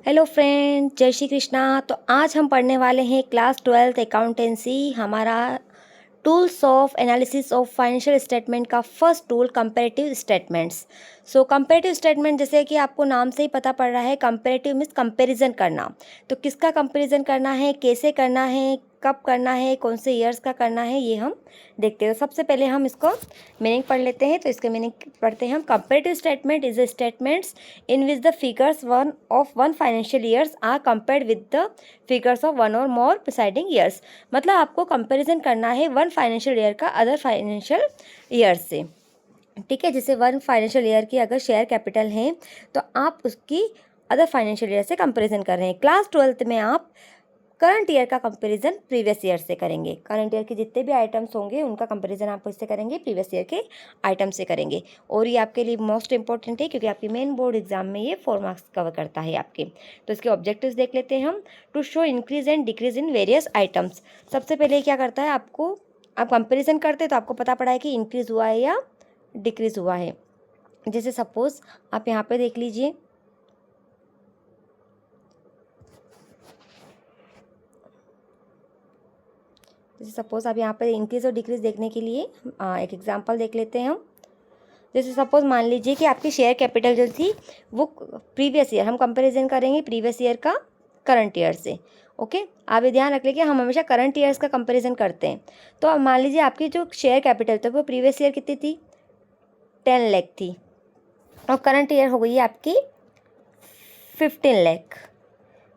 Hello friend, जय श्री कृष्णा। तो आज हम पढ़ने वाले हैं क्लास 12th अकाउंटेंसी। हमारा tools of analysis of financial statement का फर्स्ट टूल कंपैरेटिव स्टेटमेंट्स। सो कंपैरेटिव स्टेटमेंट जैसे कि आपको नाम से ही पता पड़ रहा है, कंपैरेटिव मीन्स कंपैरिजन करना। तो किसका कंपैरिजन करना है, कैसे करना है, कब करना है, कौन से ईयर्स का करना है, ये हम देखते हैं। सबसे पहले हम इसको मीनिंग पढ़ लेते हैं। तो इसके मीनिंग पढ़ते हैं हम। Comparative statement is the statements in which the figures of one financial years are compared with the figures of one or more preceding years। मतलब आपको कंपैरिजन करना है वन फाइनेंशियल ईयर का अदर फाइनेंशियल ईयर से। ठीक है, जैसे one financial year की अगर शेयर कैपिटल है तो आप उसकी अदर फाइनेंशियल ईयर से कंपैरिजन कर रहे हैं। क्लास 12th में आप करंट ईयर का कंपैरिजन प्रीवियस ईयर से करेंगे। करंट ईयर के जितने भी आइटम्स होंगे उनका कंपैरिजन आप इससे करेंगे, प्रीवियस ईयर के आइटम से करेंगे। और ये आपके लिए मोस्ट इंपॉर्टेंट है क्योंकि आपके मेन बोर्ड एग्जाम में ये 4 मार्क्स कवर करता है आपके। तो इसके ऑब्जेक्टिव्स देख लेते हैं हम। To show increase and decrease in various items. सबसे पहले क्या करता है, आपको आप कंपेरिजन करते हैं तो आपको पता पड़ा है कि इंक्रीज हुआ है या डिक्रीज हुआ है। जैसे सपोज आप यहाँ पे देख लीजिए, जैसे सपोज आप यहाँ पर इंक्रीज और डिक्रीज देखने के लिए एक एग्जांपल देख लेते हैं हम। जैसे सपोज मान लीजिए कि आपकी शेयर कैपिटल जो थी वो प्रीवियस ईयर, हम कंपैरिजन करेंगे प्रीवियस ईयर का करंट ईयर से। ओके, आप ये ध्यान रख लीजिए हम हमेशा करंट ईयर्स का कंपैरिजन करते हैं। तो अब मान लीजिए आपकी जो शेयर कैपिटल थी वो प्रीवियस ईयर कितनी थी, 10 लाख थी, और करंट ईयर हो गई है आपकी 15 लाख।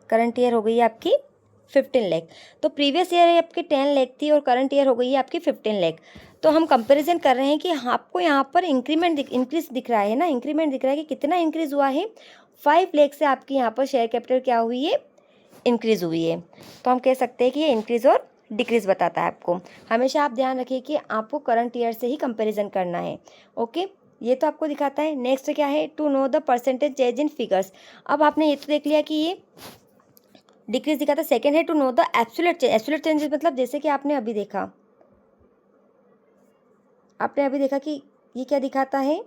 करंट ईयर हो गई है आपकी 15 लाख। तो प्रीवियस ईयर आपकी 10 लाख थी और करंट ईयर हो गई है आपकी 15 लाख। तो हम कंपैरिजन कर रहे हैं कि आपको यहाँ पर इंक्रीज दिख रहा है ना, इंक्रीमेंट दिख रहा है कि कितना इंक्रीज हुआ है। 5 लाख से आपकी यहाँ पर शेयर कैपिटल क्या हुई है, इंक्रीज हुई है। तो हम कह सकते हैं कि ये इंक्रीज और डिक्रीज बताता है आपको। हमेशा आप ध्यान रखिए कि आपको करंट ईयर से ही कंपेरिजन करना है। ओके, ये तो आपको दिखाता है। नेक्स्ट क्या है, to know the percentage change in figures. अब आपने ये तो देख लिया कि ये डिक्रीज दिखाता है। सेकेंड है to know the absolute change. Absolute changes मतलब जैसे कि आपने अभी देखा, कि ये क्या दिखाता है,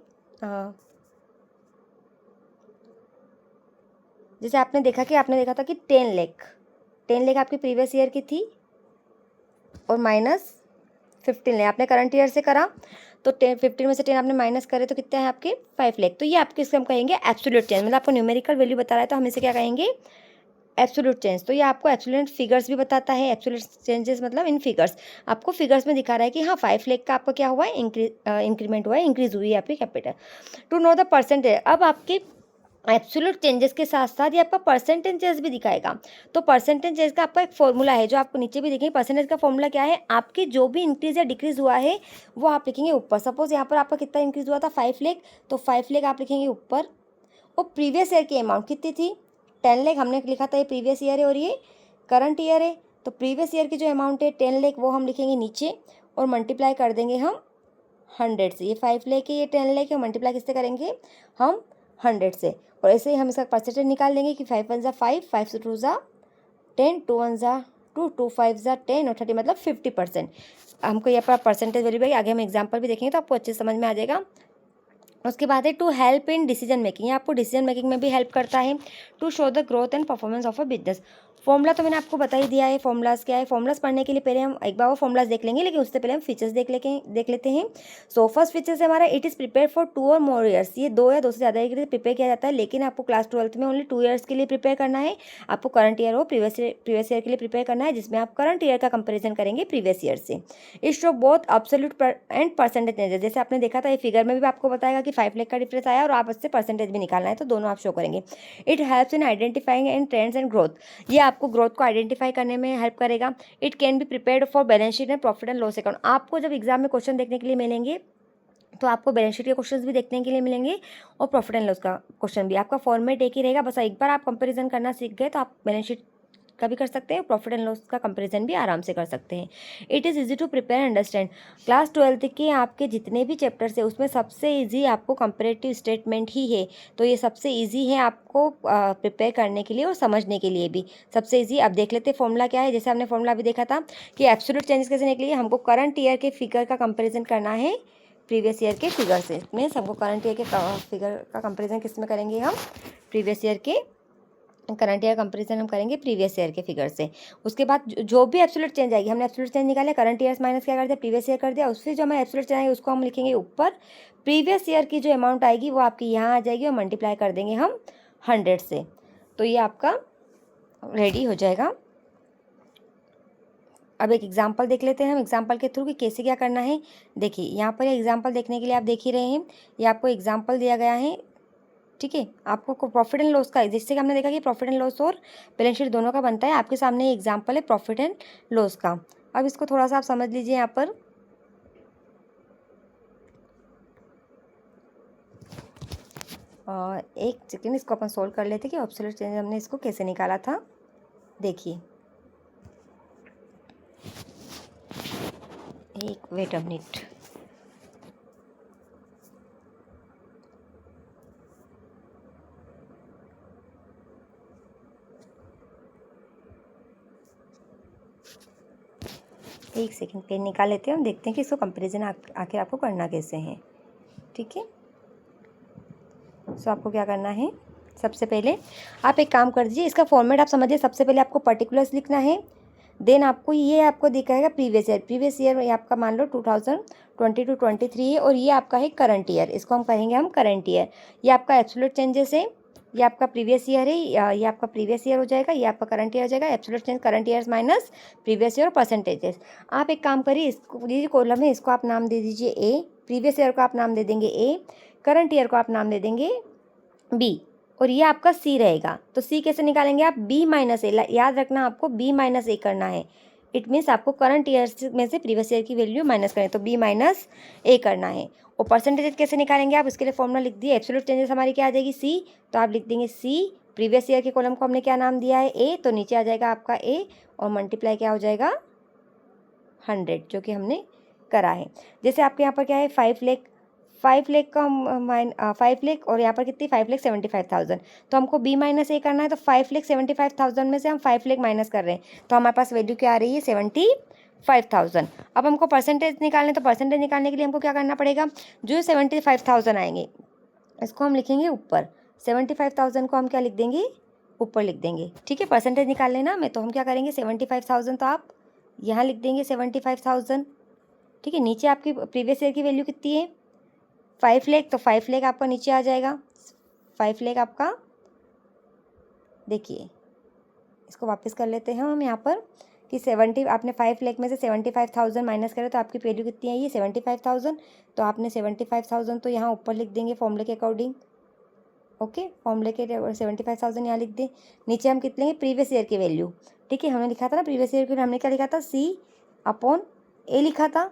जैसे आपने देखा था कि 10 लाख आपकी प्रीवियस ईयर की थी और माइनस 15 लाख आपने करंट ईयर से करा। तो 15 में से 10 आपने माइनस करे तो कितना है आपके 5 लाख। तो ये आपके इसको हम कहेंगे एब्सोल्यूट चेंज। मतलब आपको न्यूमेरिकल वैल्यू बता रहा है तो हम इसे क्या कहेंगे, एब्सोल्यूट चेंज। तो ये आपको एब्सोल्यूट फिगर्स भी बताता है। एब्सोल्यूट चेंजेस मतलब इन फिगर्स, आपको फिगर्स में दिखा रहा है कि हाँ 5 लाख का आपका क्या हुआ है, इंक्रीमेंट हुआ है, इंक्रीज हुई है आपकी capital. To know the percentage, अब आपके एब्सोल्यूट चेंजेस के साथ साथ ये आपका परसेंटेज भी दिखाएगा। तो परसेंटेज का आपका एक फॉर्मूला है जो आपको नीचे भी देखेंगे। परसेंटेज का फॉर्मूला क्या है, आपकी जो भी इंक्रीज या डिक्रीज हुआ है वो आप लिखेंगे ऊपर। सपोज यहाँ पर आपका कितना इंक्रीज हुआ था, 5 लाख, तो 5 लाख आप लिखेंगे ऊपर। और प्रीवियस ईयर की अमाउंट कितनी थी, 10 लाख हमने लिखा था, ये प्रीवियस ईयर है और ये करंट ईयर है। तो प्रीवियस ईयर की जो अमाउंट है 10 लाख वो हम लिखेंगे नीचे और मल्टीप्लाई कर देंगे हम 100 से। ये 5 लाख है, ये 10 लाख है, मल्टीप्लाई किससे करेंगे हम 100 से। और ऐसे ही हम इसका परसेंटेज निकाल लेंगे कि 5 1 ज़ा 5, 5 से 2 ज़ा 10, 2 1 ज़ा 2, 2 5 ज़ा 10 और 30 मतलब 50%। हमको यहाँ पर परसेंटेज वैल्यू भाई आगे हम एग्जाम्पल भी देखेंगे तो आपको अच्छे समझ में आ जाएगा। उसके बाद है to help in decision making. ये आपको डिसीजन मेकिंग में भी हेल्प करता है। To show the growth and performance of a business. Formula तो मैंने आपको बता ही दिया है, फॉर्मूलाज क्या है। फॉर्मूलाज पढ़ने के लिए पहले हम एक बार वो फॉर्मूलाज देख लेंगे, लेकिन उससे पहले हम फीचर्स देख लेते हैं। सो फर्स्ट फीचर है हमारा, इट इज़ प्रिपेयर फॉर 2 और मोर ईयर्स। ये 2 या 2 से ज़्यादा के लिए प्रिपेयर किया जाता है, लेकिन आपको क्लास 12th में ओनली 2 ईयर्स के लिए प्रिपेयर करना है। आपको करंट ईयर हो प्रीवियस ईयर के लिए प्रिपेयर करना है, जिसमें आप करंट ईयर का कंपेरिजन करेंगे प्रीवियस ईयर से। It show both absolute and percentage. जैसे आपने देखा था, ये फिगर में भी आपको बताएगा कि 5 लाख का डिफरेंस आया और आप इससे परसेंटेज भी निकालना है, तो दोनों आप शो करेंगे। It helps in identifying and trends and growth. ये आपको ग्रोथ को आइडेंटिफाई करने में हेल्प करेगा। It can be prepared for balance sheet and profit and loss account. आपको जब एग्जाम में क्वेश्चन देखने के लिए मिलेंगे तो आपको बैलेंस शीट के क्वेश्चंस भी देखने के लिए मिलेंगे और प्रॉफिट एंड लॉस का क्वेश्चन भी। आपका फॉर्मेट एक ही रहेगा, बस एक बार आप कंपैरिजन करना सीख गए तो आप बैलेंस शीट का भी कर सकते हैं, प्रॉफिट एंड लॉस का कंपैरिजन भी आराम से कर सकते हैं। It is easy to prepare understand. Class 12th के आपके जितने भी चैप्टर्स है उसमें सबसे इजी आपको कंपैरेटिव स्टेटमेंट ही है। तो ये सबसे इजी है आपको प्रिपेयर करने के लिए और समझने के लिए भी सबसे इजी। अब देख लेते हैं फॉर्मूला क्या है। जैसे हमने फॉर्मूला भी देखा था कि एब्सोल्यूट चेंजेस कैसे निकलिए, हमको करंट ईयर के फिगर का कंपेरिजन करना है प्रीवियस ईयर के फिगर से। मीन्स हमको करंट ईयर के फिगर का कंपेरिजन किस में करेंगे, हम प्रीवियस ईयर के करंट ईयर कंपैरिजन हम करेंगे प्रीवियस ईयर के फिगर से। उसके बाद जो भी एब्सोल्यूट चेंज आएगी, हमने एब्सोल्यूट चेंज निकाला, करंट ईयर माइनस क्या कर दिया, प्रीवियस ईयर कर दिया, उससे जो हमें एब्सोल्यूट चेंज आएगी उसको हम लिखेंगे ऊपर। प्रीवियस ईयर की जो अमाउंट आएगी वो आपकी यहाँ आ जाएगी और मल्टीप्लाई कर देंगे हम 100 से। तो ये आपका रेडी हो जाएगा। अब एक एग्जाम्पल देख लेते हैं हम एग्जाम्पल के थ्रू कि कैसे क्या करना है। देखिए यहाँ पर एग्जाम्पल देखने के लिए आप देख ही रहे हैं, ये आपको एग्जाम्पल दिया गया है, ठीक है। आपको प्रॉफिट एंड लॉस का, जिससे कि हमने देखा कि प्रॉफिट एंड लॉस और बैलेंस शीट दोनों का बनता है। आपके सामने एग्जाम्पल है प्रॉफिट एंड लॉस का। अब इसको थोड़ा सा आप समझ लीजिए यहाँ पर। एक सेकेंड, इसको अपन सोल्व कर लेते कि ऑब्सोल्यूट चेंज हमने इसको कैसे निकाला था। देखिए एक वेट अ मिनट, एक सेकेंड पेन निकाल लेते हैं, हम देखते हैं कि इसको कंपेरिजन आखिर आपको करना कैसे है, ठीक है। सो आपको क्या करना है, सबसे पहले आप एक काम कर दीजिए, इसका फॉर्मेट आप समझिए। सबसे पहले आपको पर्टिकुलर्स लिखना है, देन आपको ये आपको दिखाएगा प्रीवियस ईयर। प्रीवियस ईयर ये आपका मान लो 2020 to 23 है, और ये आपका है करंट ईयर, इसको हम कहेंगे हम करंट ईयर। ये आपका एब्सोल्यूट चेंजेस है, ये आपका प्रीवियस ईयर है, ये आपका प्रीवियस ईयर हो जाएगा, ये आपका करंट ईयर हो जाएगा। Absolute change current year minus previous year और परसेंटेजेस। आप एक काम करिए, इसको ये जो कॉलम है इसको आप नाम दे दीजिए ए, प्रीवियस ईयर को आप नाम दे देंगे ए, करंट ईयर को आप नाम दे देंगे बी, और ये आपका सी रहेगा। तो सी कैसे निकालेंगे आप, बी माइनस ए, याद रखना आपको बी माइनस ए करना है। इट मीन्स आपको करंट ईयर में से प्रीवियस ईयर की वैल्यू माइनस करें, तो बी माइनस ए करना है। और परसेंटेज कैसे निकालेंगे आप, इसके लिए फॉर्मूला लिख दिए। एब्सोल्यूट चेंजेस हमारी क्या आ जाएगी, सी, तो आप लिख देंगे सी, प्रीवियस ईयर के कॉलम को हमने क्या नाम दिया है ए, तो नीचे आ जाएगा आपका ए, और मल्टीप्लाई क्या हो जाएगा 100, जो कि हमने करा है। जैसे आपके यहाँ पर क्या है 5 लाख, 5 लाख का 5 लाख, और यहाँ पर कितनी 5,75,000। तो हमको बी माइनस ए करना है, तो 5,75,000 में से हम 5 लाख माइनस कर रहे हैं, तो हमारे पास वैल्यू क्या आ रही है 75,000। अब हमको परसेंटेज निकालने, तो परसेंटेज निकालने के लिए हमको क्या करना पड़ेगा, जो 75,000 आएंगे इसको हम लिखेंगे ऊपर, 75,000 को हम क्या लिख देंगे, ऊपर लिख देंगे, ठीक है। परसेंटेज निकाल लेना हमें, तो हम क्या करेंगे 75,000, तो आप यहाँ लिख देंगे 75,000, ठीक है। नीचे आपकी प्रीवियस ईयर की वैल्यू कितनी है 5 लाख, तो 5 लाख आपका नीचे आ जाएगा, 5 लाख आपका। देखिए इसको वापस कर लेते हैं हम यहाँ पर कि 70, आपने 5 लाख में से 75,000 माइनस करें तो आपकी वैल्यू कितनी आई है 75,000। तो आपने 75,000 तो यहाँ ऊपर लिख देंगे फॉर्मूले के अकॉर्डिंग, ओके। फॉर्मूले के 75,000 यहाँ लिख दें। नीचे हम कितने प्रीवियस ईयर की वैल्यू, ठीक है, हमने लिखा था ना प्रीवियस ईयर की, हमने क्या लिखा था सी अपॉन ए लिखा था,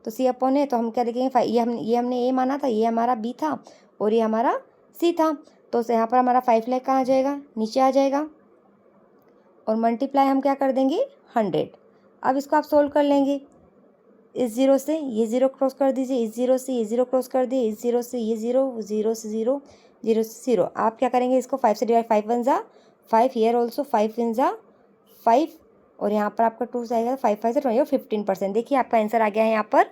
तो सी अपॉन ए, तो हम क्या लिखेंगे ये हमने ए माना था, ये हमारा बी था और ये हमारा सी था। तो यहाँ पर हमारा 5 लाख कहाँ आ जाएगा, नीचे आ जाएगा, और मल्टीप्लाई हम क्या कर देंगे 100। अब इसको आप सोल्व कर लेंगे, इस जीरो से ये ज़ीरो क्रॉस कर दीजिए, इस जीरो से ये ज़ीरो क्रॉस कर दिए, इस जीरो से ये ज़ीरो, ज़ीरो से ज़ीरो, जीरो से ज़ीरो। आप क्या करेंगे इसको 5 से डिवाइड, 5 वन ज़ा 5, हियर ऑल्सो 5 इन ज़ा 5, और यहाँ पर आपका 2 जाएगा, 5 5 से 20 और 15%। देखिए आपका आंसर आ गया है यहाँ पर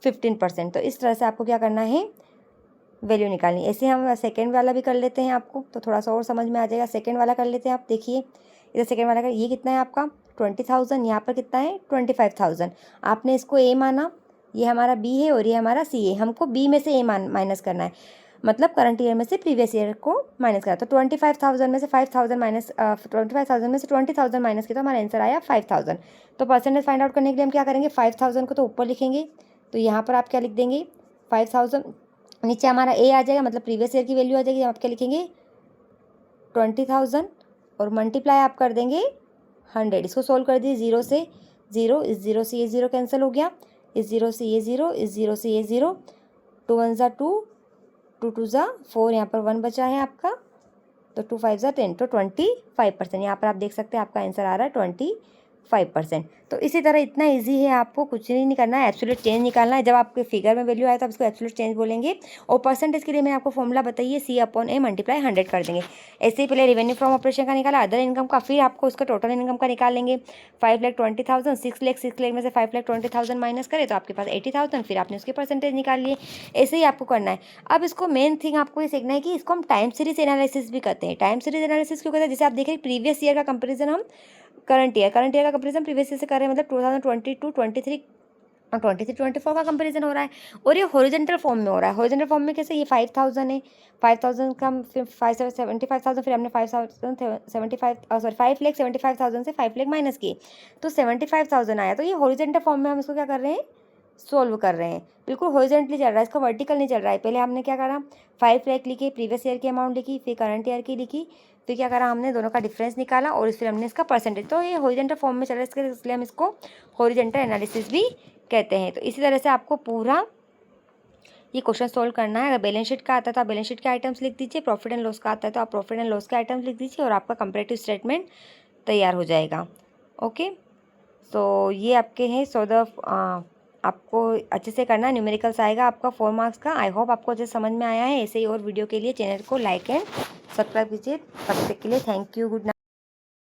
15%। तो इस तरह से आपको क्या करना है, वैल्यू निकालनी। ऐसे हम सेकेंड वाला भी कर लेते हैं आपको, तो थोड़ा सा और समझ में आ जाएगा। सेकेंड वाला कर लेते हैं आप, देखिए इधर सेकेंड वाला का ये कितना है आपका 20,000, यहाँ पर कितना है 25,000। आपने इसको ए माना, ये हमारा बी है और ये हमारा सी है, हमको बी में से ए माइनस करना है, मतलब करंट ईयर में से प्रीवियस ईयर को माइनस करा। तो 25,000 में से 5,000 माइनस 25,000 में से 20,000 माइनस किया, तो हमारा आंसर आया 5,000। तो परसेंटेज फाइंड आउट करने के लिए हम क्या करेंगे 5,000 को तो ऊपर लिखेंगे, तो यहाँ पर आप क्या लिख देंगे 5,000, नीचे हमारा ए आ जाएगा, मतलब प्रीवियस ईयर की वैल्यू आ जाएगी, आप क्या लिखेंगे 20,000, और मल्टीप्लाई आप कर देंगे 100। इसको सोल्व कर दिए, ज़ीरो से ज़ीरो, इस ज़ीरो से ये ज़ीरो कैंसिल हो गया, इस ज़ीरो से ये ज़ीरो, इस ज़ीरो से ये ज़ीरो, 2 1 ज़ा 2, 2 2 ज़ा 4, यहाँ पर 1 बचा है आपका, तो 2 5 ज़ा 10, तो 25%। यहाँ पर आप देख सकते हैं आपका आंसर आ रहा है 5%। तो इसी तरह इतना इजी है, आपको कुछ नहीं करना है, एब्सोल्यूट चेंज निकालना है। जब आपके फिगर में वैल्यू आए तो आप इसको एब्सोल्यूट चेंज बोलेंगे, और परसेंटेज के लिए मैंने आपको फॉर्मूला बताइए, C/A मल्टीप्लाई 100 कर देंगे। ऐसे ही पहले रेवेन्यू फ्रॉम ऑपरेशन का निकाला, अदर इनकम का, फिर आपको उसका टोटल इनकम का निकाल लेंगे। 5,20,000, 6 लाख में से 5,20,000 माइनस करें तो आपके पास 80,000, फिर आपने उसके परसेंटेज निकाल लिए। ऐसे ही आपको करना है। अब इसको मेन थिंग आपको ये सीखना है कि इसको हम टाइम सीरीज एनालिसिस भी करते हैं। टाइम सीरीज एनालिसिस क्यों करते हैं? जैसे आप देख रहे हैं प्रीवियस ईयर का कंपेरिजन हम करंट ईयर का कंपेरिजन प्रीवियस ईयर से कर रहे हैं, मतलब 2022, 23 और 23, 24 का कंपेरिजन हो रहा है, और ये हॉरिजॉन्टल फॉर्म में हो रहा है। हॉरिजॉन्टल फॉर्म में कैसे? ये 5,000 है, 5,000 का फिर 75,000, फिर हमने 5,75,000 से 5 लाख माइनस किए तो 75,000 आया। तो ये हॉरिजॉन्टल फॉर्म में हम इसको क्या कर रहे हैं? सोल्व कर रहे हैं। बिल्कुल हॉरिजॉन्टली चल रहा है, इसका वर्टिकल नहीं चल रहा है। पहले हमने क्या करा? 5 लाख लिखी, प्रीवियस ईयर की अमाउंट लिखी, फिर करंट ईयर की लिखी, फिर क्या करा हमने? दोनों का डिफरेंस निकाला और फिर हमने इसका परसेंटेज। तो ये हॉरिजॉन्टल फॉर्म में चल रहा है, इसलिए हम इसको हॉरिजॉन्टल एनालिसिस भी कहते हैं। तो इसी तरह से आपको पूरा ये क्वेश्चन सोल्व करना है। अगर बैलेंस शीट का आता है तो आप बैलेंस शीट के आइटम्स लिख दीजिए, प्रॉफिट एंड लॉस का आता है तो आप प्रॉफिट एंड लॉस के आइटम्स लिख दीजिए, और आपका कंपैरेटिव स्टेटमेंट तैयार हो जाएगा। ओके, तो ये आपके हैं 14 आपको अच्छे से करना है। न्यूमेरिकल्स आएगा आपका 4 मार्क्स का। आई होप आपको अच्छे समझ में आया है। ऐसे ही और वीडियो के लिए चैनल को लाइक एंड सब्सक्राइब कीजिए। तब तक के लिए थैंक यू, गुड नाइट।